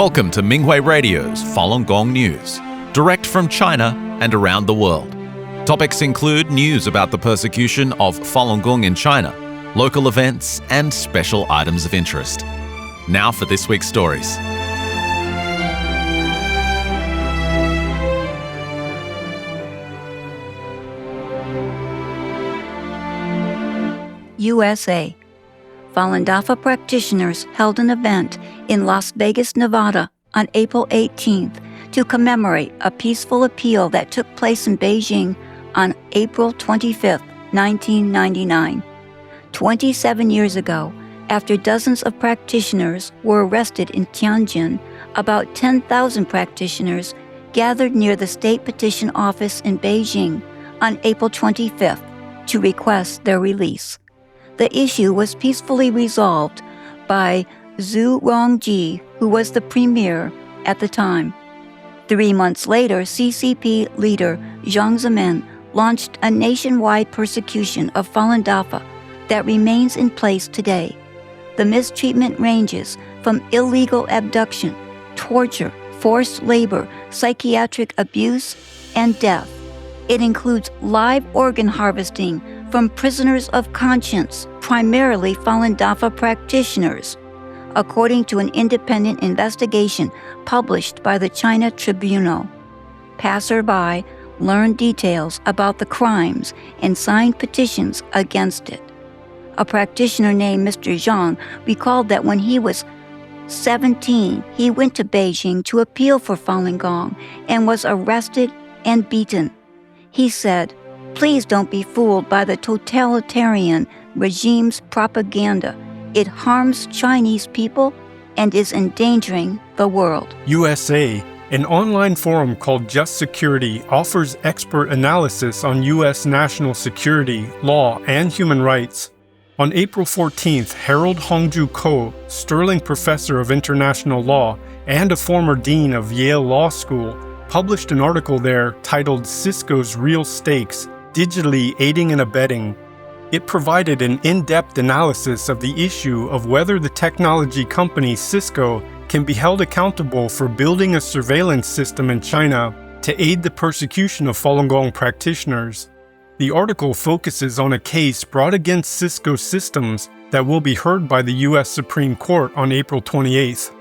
Welcome to Minghui Radio's Falun Gong News, direct from China and around the world. Topics include news about the persecution of Falun Gong in China, local events, and special items of interest. Now for this week's stories. USA. Falun Dafa practitioners held an event in Las Vegas, Nevada on April 18th to commemorate a peaceful appeal that took place in Beijing on April 25, 1999. 27 years ago, after dozens of practitioners were arrested in Tianjin, about 10,000 practitioners gathered near the State Petition Office in Beijing on April 25th to request their release. The issue was peacefully resolved by Zhu Rongji, who was the premier at the time. 3 months later, CCP leader Jiang Zemin launched a nationwide persecution of Falun Dafa that remains in place today. The mistreatment ranges from illegal abduction, torture, forced labor, psychiatric abuse, and death. It includes live organ harvesting from prisoners of conscience, primarily Falun Dafa practitioners, according to an independent investigation published by the China Tribunal. Passersby learned details about the crimes and signed petitions against it. A practitioner named Mr. Zhang recalled that when he was 17, he went to Beijing to appeal for Falun Gong and was arrested and beaten. He said, "Please don't be fooled by the totalitarian regime's propaganda. It harms Chinese people and is endangering the world." USA, an online forum called Just Security, offers expert analysis on U.S. national security, law, and human rights. On April 14th, Harold Hongju Ko, Sterling Professor of International Law and a former Dean of Yale Law School, published an article there titled "Cisco's Real Stakes: Digitally Aiding and Abetting." It provided an in-depth analysis of the issue of whether the technology company Cisco can be held accountable for building a surveillance system in China to aid the persecution of Falun Gong practitioners. The article focuses on a case brought against Cisco systems that will be heard by the U.S. Supreme Court on April 28th.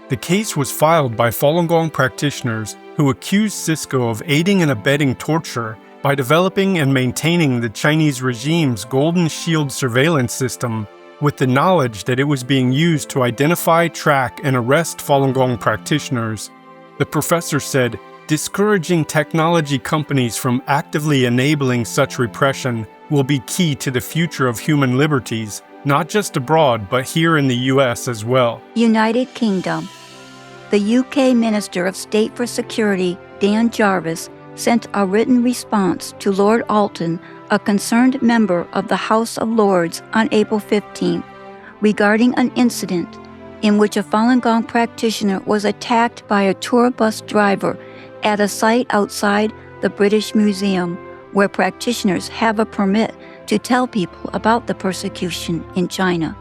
The case was filed by Falun Gong practitioners who accused Cisco of aiding and abetting torture by developing and maintaining the Chinese regime's Golden Shield surveillance system with the knowledge that it was being used to identify, track, and arrest Falun Gong practitioners. The professor said, "Discouraging technology companies from actively enabling such repression will be key to the future of human liberties, not just abroad, but here in the U.S. as well." United Kingdom. The UK Minister of State for Security, Dan Jarvis, sent a written response to Lord Alton, a concerned member of the House of Lords, on April 15th, regarding an incident in which a Falun Gong practitioner was attacked by a tour bus driver at a site outside the British Museum, where practitioners have a permit to tell people about the persecution in China.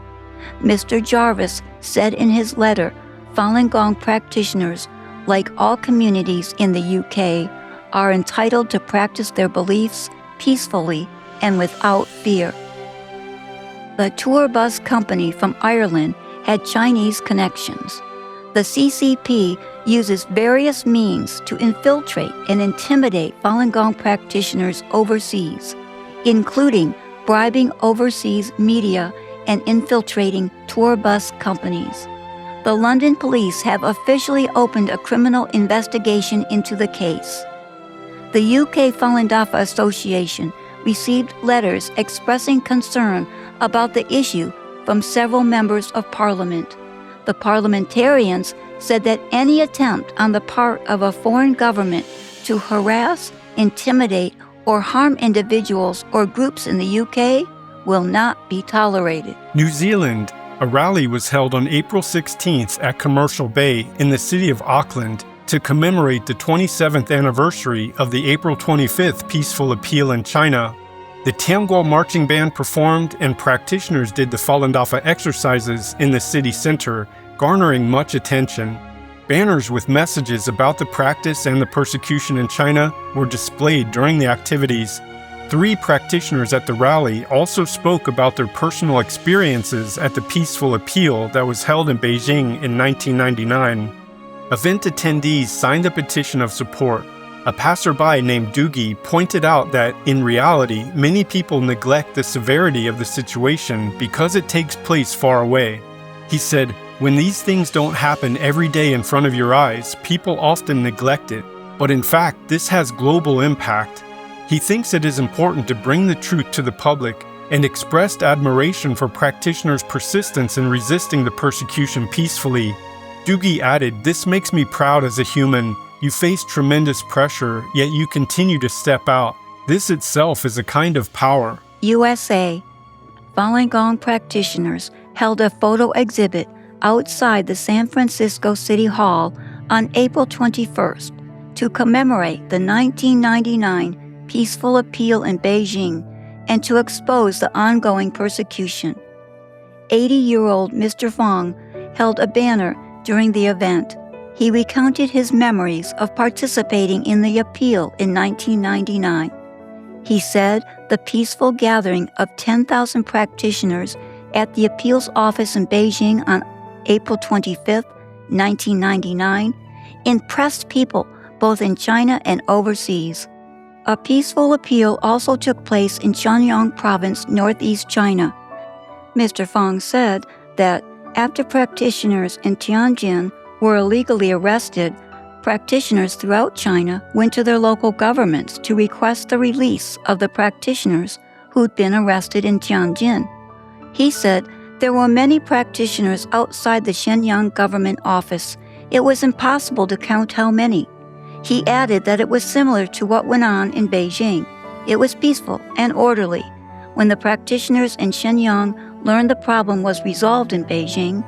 Mr. Jarvis said in his letter, Falun Gong practitioners, like all communities in the UK, are entitled to practice their beliefs peacefully and without fear. The tour bus company from Ireland had Chinese connections. The CCP uses various means to infiltrate and intimidate Falun Gong practitioners overseas, including bribing overseas media and infiltrating tour bus companies. The London police have officially opened a criminal investigation into the case. The UK Falun Dafa Association received letters expressing concern about the issue from several members of Parliament. The parliamentarians said that any attempt on the part of a foreign government to harass, intimidate, or harm individuals or groups in the UK will not be tolerated. New Zealand. A rally was held on April 16th at Commercial Bay in the city of Auckland to commemorate the 27th anniversary of the April 25th peaceful appeal in China. The Tianguo marching band performed and practitioners did the Falun Dafa exercises in the city center, garnering much attention. Banners with messages about the practice and the persecution in China were displayed during the activities. 3 practitioners at the rally also spoke about their personal experiences at the peaceful appeal that was held in Beijing in 1999. Event attendees signed a petition of support. A passerby named Doogie pointed out that, in reality, many people neglect the severity of the situation because it takes place far away. He said, "When these things don't happen every day in front of your eyes, people often neglect it. But in fact, this has global impact." He thinks it is important to bring the truth to the public and expressed admiration for practitioners' persistence in resisting the persecution peacefully. Doogie added, "This makes me proud as a human. You face tremendous pressure, yet you continue to step out. This itself is a kind of power." USA. Falun Gong practitioners held a photo exhibit outside the San Francisco City Hall on April 21st to commemorate the 1999 peaceful appeal in Beijing and to expose the ongoing persecution. 80-year-old Mr. Fong held a banner during the event. He recounted his memories of participating in the appeal in 1999. He said the peaceful gathering of 10,000 practitioners at the appeals office in Beijing on April 25, 1999, impressed people both in China and overseas. A peaceful appeal also took place in Shenyang Province, northeast China. Mr. Fong said that after practitioners in Tianjin were illegally arrested, practitioners throughout China went to their local governments to request the release of the practitioners who'd been arrested in Tianjin. He said there were many practitioners outside the Shenyang government office. It was impossible to count how many. He added that it was similar to what went on in Beijing. It was peaceful and orderly. When the practitioners in Shenyang learned the problem was resolved in Beijing,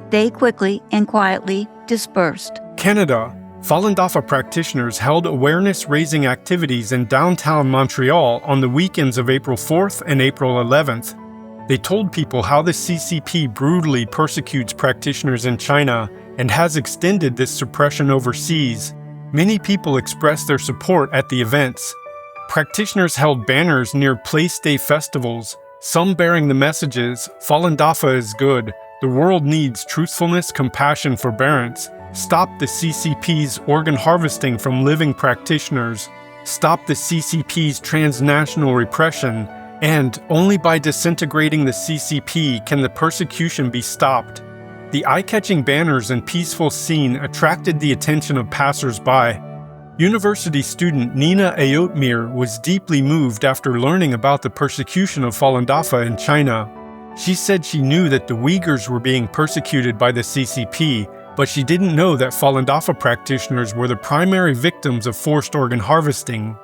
they quickly and quietly dispersed. Canada. Falun Dafa practitioners held awareness-raising activities in downtown Montreal on the weekends of April 4th and April 11th. They told people how the CCP brutally persecutes practitioners in China and has extended this suppression overseas. Many people expressed their support at the events. Practitioners held banners near Place Day festivals, some bearing the messages, "Falun Dafa is good. The world needs truthfulness, compassion, forbearance. Stop the CCP's organ harvesting from living practitioners. Stop the CCP's transnational repression. And only by disintegrating the CCP can the persecution be stopped." The eye-catching banners and peaceful scene attracted the attention of passers-by. University student Nina Ayotmir was deeply moved after learning about the persecution of Falun Dafa in China. She said she knew that the Uyghurs were being persecuted by the CCP, but she didn't know that Falun Dafa practitioners were the primary victims of forced organ harvesting.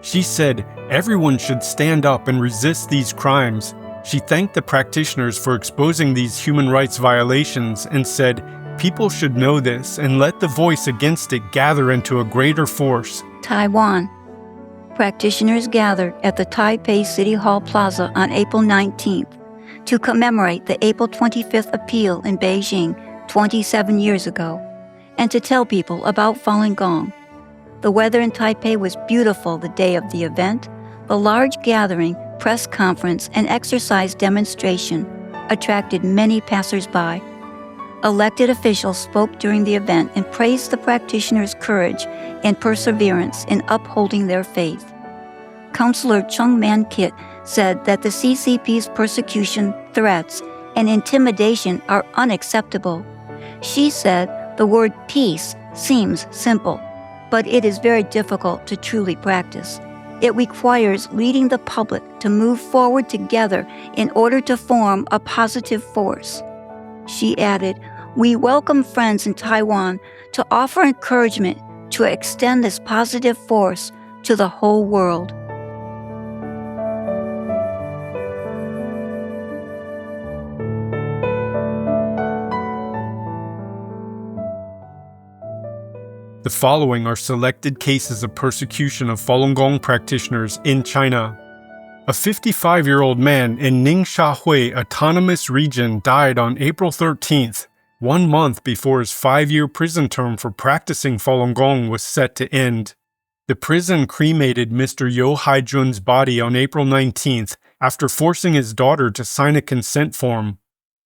She said, "Everyone should stand up and resist these crimes." She thanked the practitioners for exposing these human rights violations and said, "People should know this and let the voice against it gather into a greater force." Taiwan. Practitioners gathered at the Taipei City Hall Plaza on April 19th to commemorate the April 25th appeal in Beijing 27 years ago and to tell people about Falun Gong. The weather in Taipei was beautiful the day of the event. The large gathering, press conference, and exercise demonstration attracted many passers-by. Elected officials spoke during the event and praised the practitioners' courage and perseverance in upholding their faith. Councillor Chung Man-kit said that the CCP's persecution, threats, and intimidation are unacceptable. She said the word peace seems simple, but it is very difficult to truly practice. It requires leading the public to move forward together in order to form a positive force. She added, "We welcome friends in Taiwan to offer encouragement to extend this positive force to the whole world." The following are selected cases of persecution of Falun Gong practitioners in China. A 55-year-old man in Ningxia Hui Autonomous Region died on April 13th 1 month before his 5-year prison term for practicing Falun Gong was set to end. The prison cremated Mr. Yo Haijun's body on April 19th after forcing his daughter to sign a consent form.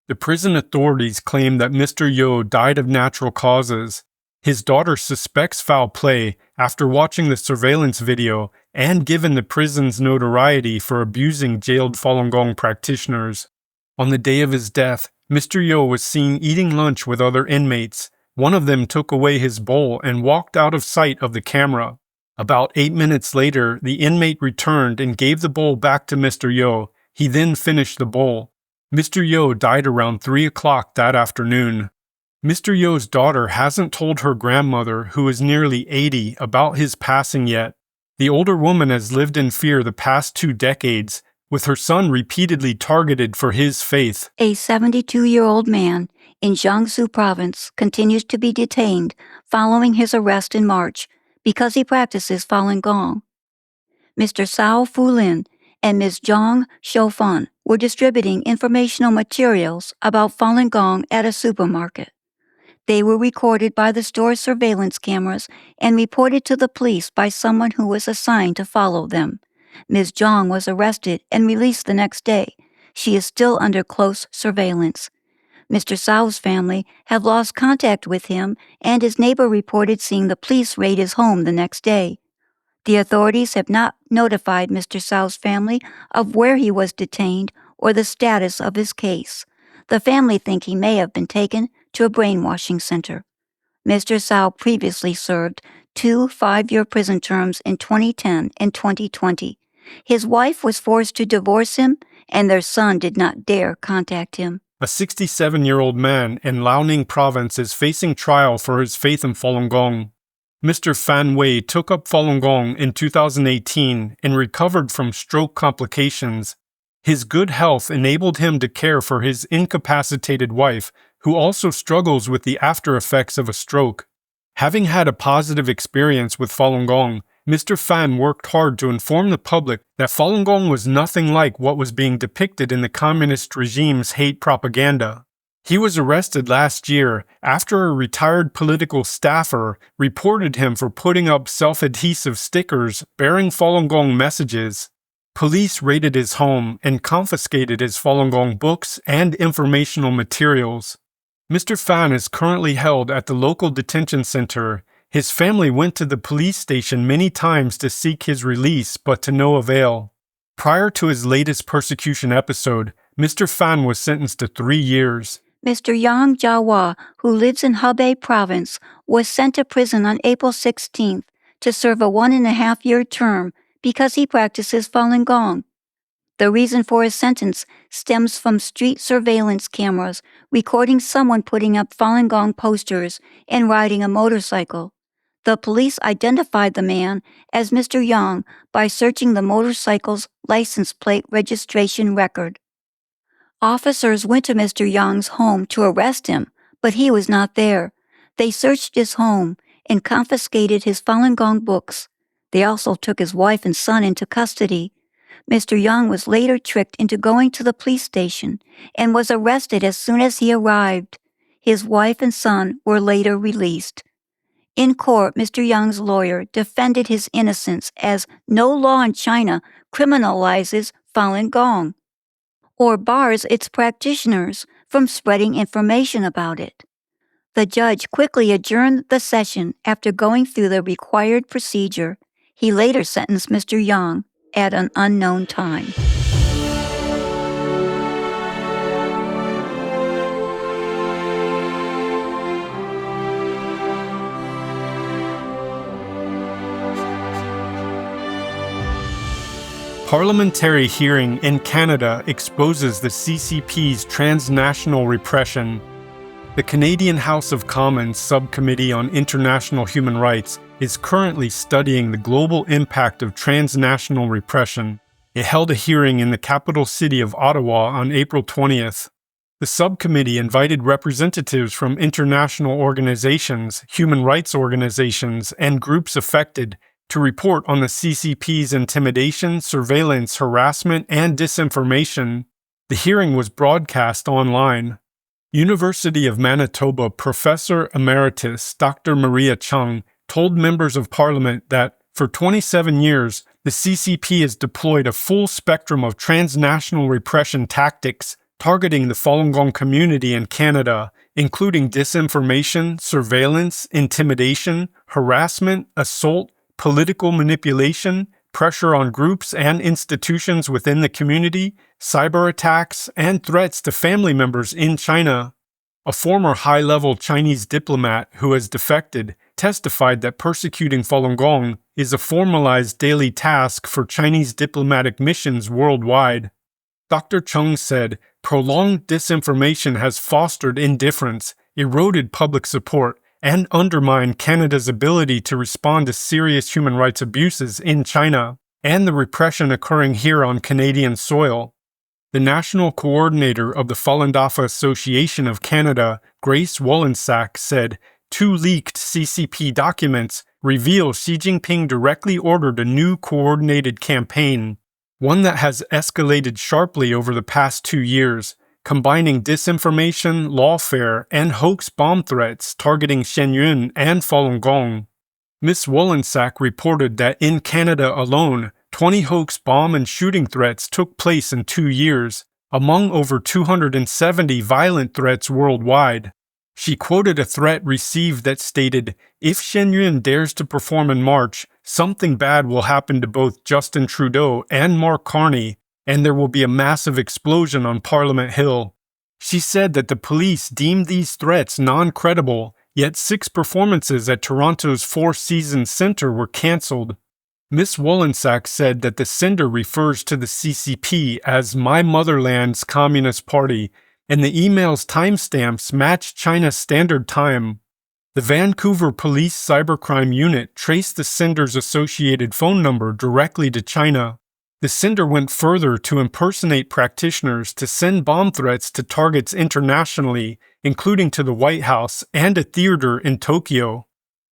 The prison authorities claim that Mr. Yo died of natural causes. His daughter suspects foul play after watching the surveillance video and given the prison's notoriety for abusing jailed Falun Gong practitioners. On the day of his death, Mr. Yo was seen eating lunch with other inmates. One of them took away his bowl and walked out of sight of the camera. About 8 minutes later, the inmate returned and gave the bowl back to Mr. Yo. He then finished the bowl. Mr. Yo died around 3 o'clock that afternoon. Mr. Yo's daughter hasn't told her grandmother, who is nearly 80, about his passing yet. The older woman has lived in fear the past 2 decades, with her son repeatedly targeted for his faith. A 72-year-old man in Jiangsu province continues to be detained following his arrest in March because he practices Falun Gong. Mr. Cao Fulin and Ms. Zhang Shoufan were distributing informational materials about Falun Gong at a supermarket. They were recorded by the store's surveillance cameras and reported to the police by someone who was assigned to follow them. Ms. Zhang was arrested and released the next day. She is still under close surveillance. Mr. Cao's family have lost contact with him, and his neighbor reported seeing the police raid his home the next day. The authorities have not notified Mr. Cao's family of where he was detained or the status of his case. The family think he may have been taken to a brainwashing center. Mr. Cao previously served 2 5-year prison terms in 2010 and 2020. His wife was forced to divorce him, and their son did not dare contact him. A 67-year-old man in Liaoning province is facing trial for his faith in Falun Gong. Mr. Fan Wei took up Falun Gong in 2018 and recovered from stroke complications. His good health enabled him to care for his incapacitated wife, who also struggles with the after effects of a stroke. Having had a positive experience with Falun Gong, Mr. Fan worked hard to inform the public that Falun Gong was nothing like what was being depicted in the communist regime's hate propaganda. He was arrested last year after a retired political staffer reported him for putting up self-adhesive stickers bearing Falun Gong messages. Police raided his home and confiscated his Falun Gong books and informational materials. Mr. Fan is currently held at the local detention center. His family went to the police station many times to seek his release, but to no avail. Prior to his latest persecution episode, Mr. Fan was sentenced to 3 years. Mr. Yang Jiahua, who lives in Hebei province, was sent to prison on April 16th to serve a 1.5-year term because he practices Falun Gong. The reason for his sentence stems from street surveillance cameras recording someone putting up Falun Gong posters and riding a motorcycle. The police identified the man as Mr. Yang by searching the motorcycle's license plate registration record. Officers went to Mr. Yang's home to arrest him, but he was not there. They searched his home and confiscated his Falun Gong books. They also took his wife and son into custody. Mr. Yang was later tricked into going to the police station and was arrested as soon as he arrived. His wife and son were later released. In court, Mr. Yang's lawyer defended his innocence as no law in China criminalizes Falun Gong or bars its practitioners from spreading information about it. The judge quickly adjourned the session after going through the required procedure. He later sentenced Mr. Yang at an unknown time. Parliamentary hearing in Canada exposes the CCP's transnational repression. The Canadian House of Commons Subcommittee on International Human Rights is currently studying the global impact of transnational repression. It held a hearing in the capital city of Ottawa on April 20th. The subcommittee invited representatives from international organizations, human rights organizations, and groups affected to report on the CCP's intimidation, surveillance, harassment, and disinformation. The hearing was broadcast online. University of Manitoba Professor Emeritus Dr. Maria Chung told members of Parliament that, for 27 years, the CCP has deployed a full spectrum of transnational repression tactics targeting the Falun Gong community in Canada, including disinformation, surveillance, intimidation, harassment, assault, political manipulation, pressure on groups and institutions within the community, cyber attacks, and threats to family members in China. A former high-level Chinese diplomat who has defected testified that persecuting Falun Gong is a formalized daily task for Chinese diplomatic missions worldwide. Dr. Chung said, "Prolonged disinformation has fostered indifference, eroded public support, and undermined Canada's ability to respond to serious human rights abuses in China and the repression occurring here on Canadian soil." The national coordinator of the Falun Dafa Association of Canada, Grace Wollensack, said, "Two leaked CCP documents reveal Xi Jinping directly ordered a new coordinated campaign, one that has escalated sharply over the past 2 years, combining disinformation, lawfare, and hoax bomb threats targeting Shenyun and Falun Gong." Ms. Wollensack reported that in Canada alone, 20 hoax bomb and shooting threats took place in 2 years, among over 270 violent threats worldwide. She quoted a threat received that stated, "If Shenyun dares to perform in March, something bad will happen to both Justin Trudeau and Mark Carney, and there will be a massive explosion on Parliament Hill." She said that the police deemed these threats non-credible, yet 6 performances at Toronto's Four Seasons Centre were cancelled. Ms. Wollensack said that the sender refers to the CCP as My Motherland's Communist Party, and the email's timestamps match China's Standard Time. The Vancouver Police Cybercrime Unit traced the sender's associated phone number directly to China. The sender went further to impersonate practitioners to send bomb threats to targets internationally, including to the White House and a theater in Tokyo.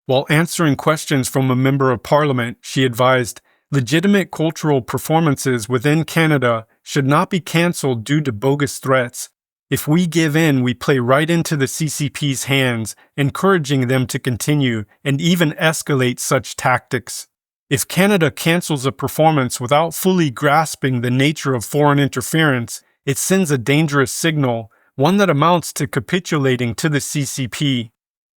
While answering questions from a member of Parliament, she advised, "Legitimate cultural performances within Canada should not be cancelled due to bogus threats. If we give in, we play right into the CCP's hands, encouraging them to continue and even escalate such tactics. If Canada cancels a performance without fully grasping the nature of foreign interference, it sends a dangerous signal, one that amounts to capitulating to the CCP."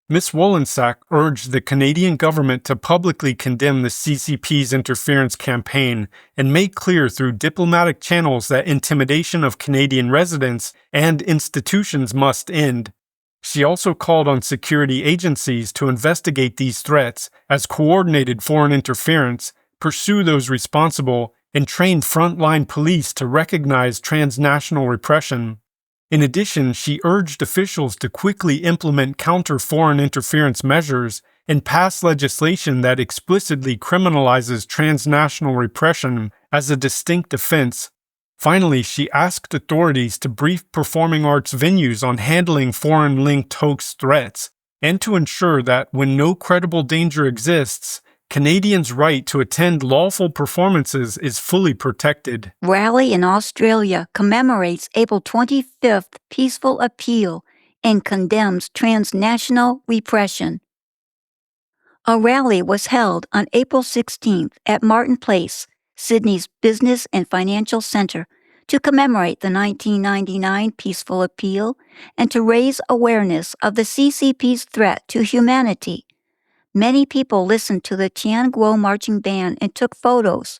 Ms. Wollensack urged the Canadian government to publicly condemn the CCP's interference campaign and make clear through diplomatic channels that intimidation of Canadian residents and institutions must end. She also called on security agencies to investigate these threats as coordinated foreign interference, pursue those responsible, and train frontline police to recognize transnational repression. In addition, she urged officials to quickly implement counter-foreign interference measures and pass legislation that explicitly criminalizes transnational repression as a distinct offense. Finally, she asked authorities to brief performing arts venues on handling foreign-linked hoax threats, and to ensure that, when no credible danger exists, Canadians' right to attend lawful performances is fully protected. Rally in Australia commemorates April 25th peaceful appeal and condemns transnational repression. A rally was held on April 16th at Martin Place, Sydney's business and financial centre, to commemorate the 1999 peaceful appeal and to raise awareness of the CCP's threat to humanity. Many people listened to the Tianguo marching band and took photos.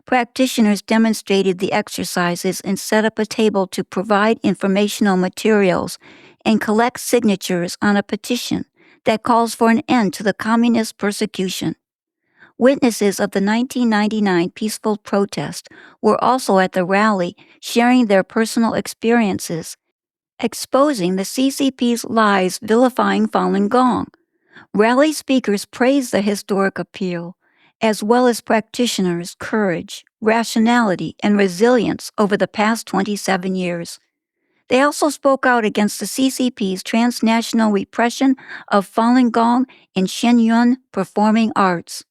Practitioners demonstrated the exercises and set up a table to provide informational materials and collect signatures on a petition that calls for an end to the communist persecution. Witnesses of the 1999 peaceful protest were also at the rally, sharing their personal experiences, exposing the CCP's lies vilifying Falun Gong. Rally speakers praised the historic appeal, as well as practitioners' courage, rationality, and resilience over the past 27 years. They also spoke out against the CCP's transnational repression of Falun Gong and Shenyun performing arts.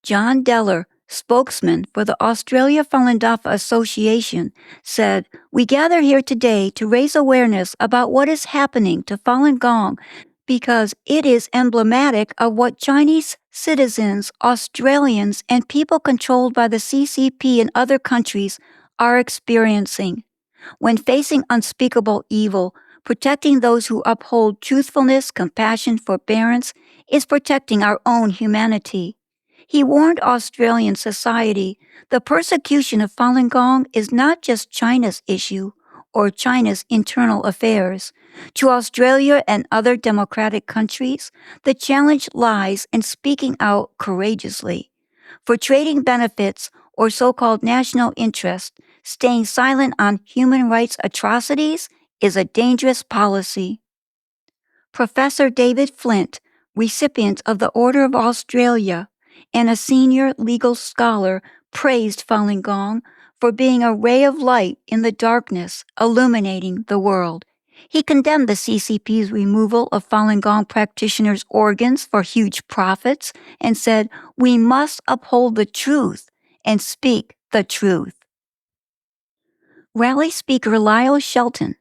John Deller, Spokesman for the Australia Falun Dafa Association said, "We gather here today to raise awareness about what is happening to Falun Gong because it is emblematic of what Chinese citizens, Australians, and people controlled by the CCP in other countries are experiencing. When facing unspeakable evil, protecting those who uphold truthfulness, compassion, forbearance is protecting our own humanity." He warned Australian society the persecution of Falun Gong is not just China's issue or China's internal affairs. To Australia and other democratic countries, the challenge lies in speaking out courageously. For trading benefits or so-called national interest, staying silent on human rights atrocities is a dangerous policy. Professor David Flint, recipient of the Order of Australia and a senior legal scholar, praised Falun Gong for being a ray of light in the darkness, illuminating the world. He condemned the CCP's removal of Falun Gong practitioners' organs for huge profits and said, "We must uphold the truth and speak the truth." Rally speaker Lyle Shelton,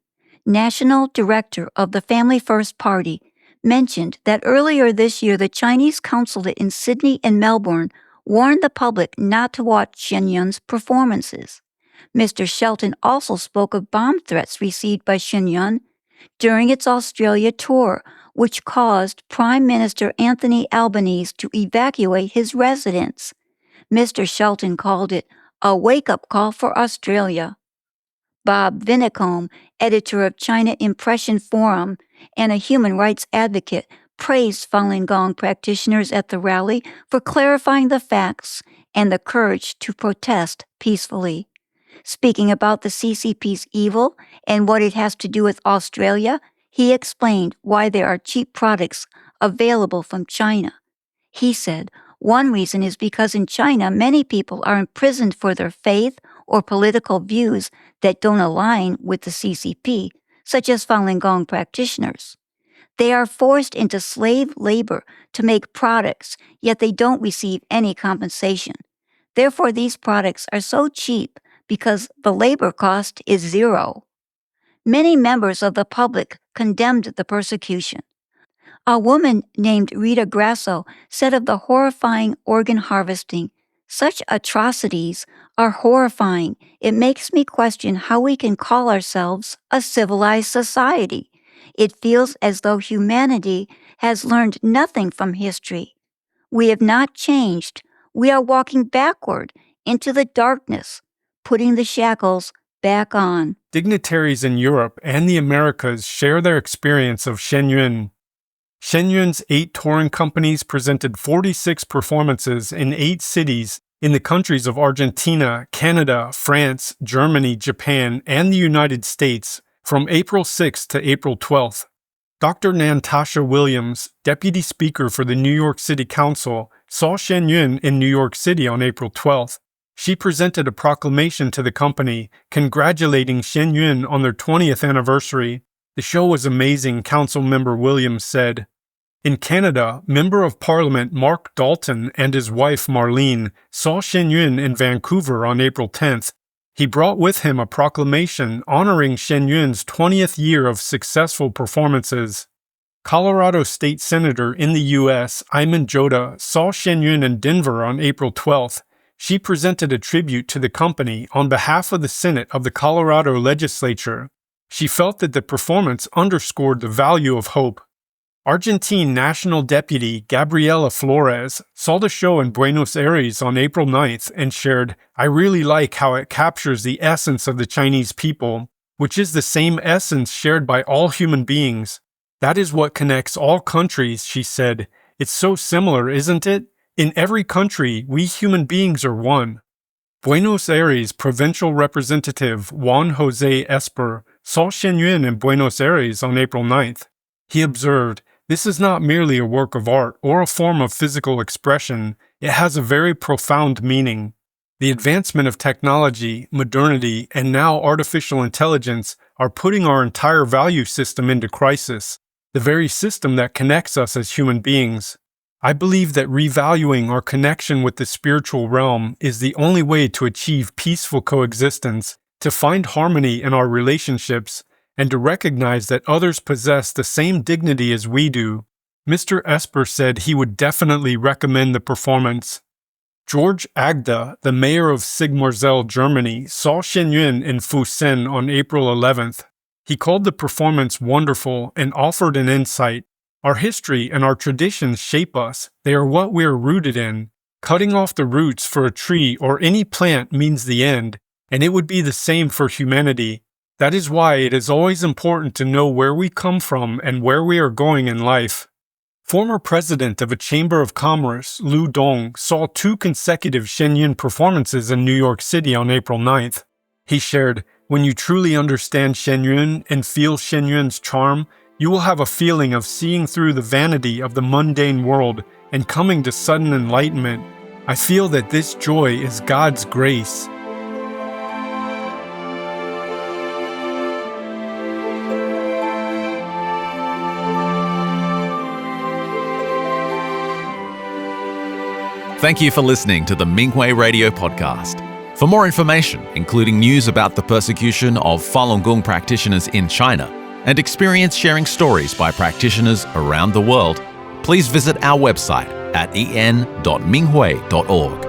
National Director of the Family First Party, mentioned that earlier this year the Chinese consulate in Sydney and Melbourne warned the public not to watch Shenyun's performances. Mr. Shelton also spoke of bomb threats received by Shenyun during its Australia tour, which caused Prime Minister Anthony Albanese to evacuate his residence. Mr. Shelton called it a wake-up call for Australia. Bob Vinicombe, editor of China Impression Forum and a human rights advocate, praised Falun Gong practitioners at the rally for clarifying the facts and the courage to protest peacefully. Speaking about the CCP's evil and what it has to do with Australia, he explained why there are cheap products available from China. He said, "One reason is because in China many people are imprisoned for their faith or political views that don't align with the CCP, such as Falun Gong practitioners. They are forced into slave labor to make products, yet they don't receive any compensation. Therefore, these products are so cheap because the labor cost is zero." Many members of the public condemned the persecution. A woman named Rita Grasso said of the horrifying organ harvesting, "Such atrocities are horrifying. It makes me question how we can call ourselves a civilized society. It feels as though humanity has learned nothing from history. We have not changed. We are walking backward into the darkness, putting the shackles back on." Dignitaries in Europe and the Americas share their experience of Shenyun. Shenyun's 8 touring companies presented 46 performances in 8 cities in the countries of Argentina, Canada, France, Germany, Japan, and the United States from April 6 to April 12th. Dr. Natasha Williams, Deputy Speaker for the New York City Council, saw Shenyun in New York City on April 12th. She presented a proclamation to the company congratulating Shenyun on their 20th anniversary. "The show was amazing," Council Member Williams said. In Canada, Member of Parliament Mark Dalton and his wife Marlene saw Shenyun in Vancouver on April 10th. He brought with him a proclamation honoring Shenyun's 20th year of successful performances. Colorado State Senator in the U.S., Ayman Joda, saw Shenyun in Denver on April 12th. She presented a tribute to the company on behalf of the Senate of the Colorado Legislature. She felt that the performance underscored the value of hope. Argentine National Deputy Gabriela Flores saw the show in Buenos Aires on April 9th and shared, "I really like how it captures the essence of the Chinese people, which is the same essence shared by all human beings. That is what connects all countries," she said. "It's so similar, isn't it? In every country, we human beings are one." Buenos Aires Provincial Representative Juan Jose Esper saw Shenyun in Buenos Aires on April 9th. He observed, "This is not merely a work of art or a form of physical expression. It has a very profound meaning. The advancement of technology, modernity, and now artificial intelligence are putting our entire value system into crisis, the very system that connects us as human beings." I believe that revaluing our connection with the spiritual realm is the only way to achieve peaceful coexistence, to find harmony in our relationships, and to recognize that others possess the same dignity as we do. Mr. Esper said he would definitely recommend the performance. George Agda, the mayor of Sigmaringen, Germany, saw Shen Yun in Fusen on April 11th. He called the performance wonderful and offered an insight. Our history and our traditions shape us. They are what we are rooted in. Cutting off the roots for a tree or any plant means the end, and it would be the same for humanity. That is why it is always important to know where we come from and where we are going in life. Former president of a Chamber of Commerce, Lu Dong, saw 2 consecutive Shen Yun performances in New York City on April 9th. He shared, "When you truly understand Shen Yun and feel Shen Yun's charm, you will have a feeling of seeing through the vanity of the mundane world and coming to sudden enlightenment. I feel that this joy is God's grace." Thank you for listening to the Minghui Radio Podcast. For more information, including news about the persecution of Falun Gong practitioners in China and experience sharing stories by practitioners around the world, please visit our website at en.minghui.org.